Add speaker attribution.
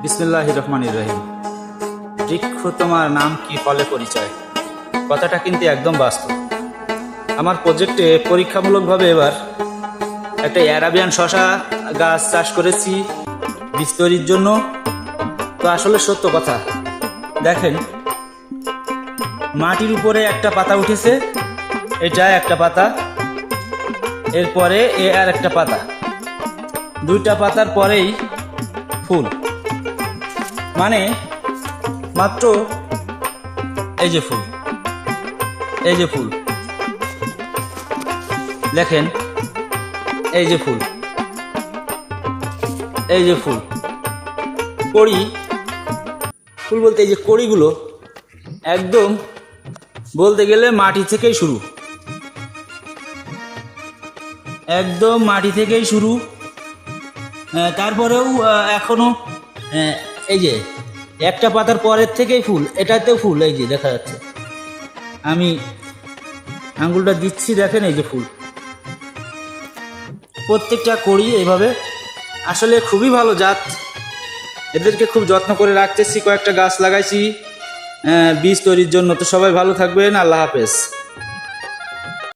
Speaker 1: বিসমিল্লাহির রহমানির রহিম। বৃক্ষ তোমার নাম কি ফলে পরিচয়, কথাটা কিন্তু একদম বাস্তব। আমার প্রজেক্টে পরীক্ষামূলকভাবে এবার একটা অ্যারাবিয়ান শশা গাছ চাষ করেছি বীজ তৈরির জন্য। তো আসলে সত্য কথা, দেখেন মাটির উপরে একটা পাতা উঠেছে, এটা একটা পাতা, এরপরে আর একটা পাতা, দুইটা পাতার পরেই ফুল। মানে মাত্র এই যে ফুল, এই যে ফুল দেখেন, এই যে ফুল, এই যে ফুল, কড়ি ফুল বলতে এই যে কড়িগুলো একদম বলতে গেলে মাটি থেকেই শুরু, একদম মাটি থেকেই শুরু। তারপরেও এখনো এই যে একটা পাতার পরের থেকেই ফুল, এটাতেও ফুল, এই যে দেখা যাচ্ছে, আমি আঙ্গুলটা দিচ্ছি, দেখেন এই যে ফুল, প্রত্যেকটা করি এইভাবে। আসলে খুবই ভালো জাত, এদেরকে খুব যত্ন করে রাখতেছি, কয়েকটা গাছ লাগাইছি বীজ তৈরির জন্য। তো সবাই ভালো থাকবেন, আল্লাহ হাফেজ।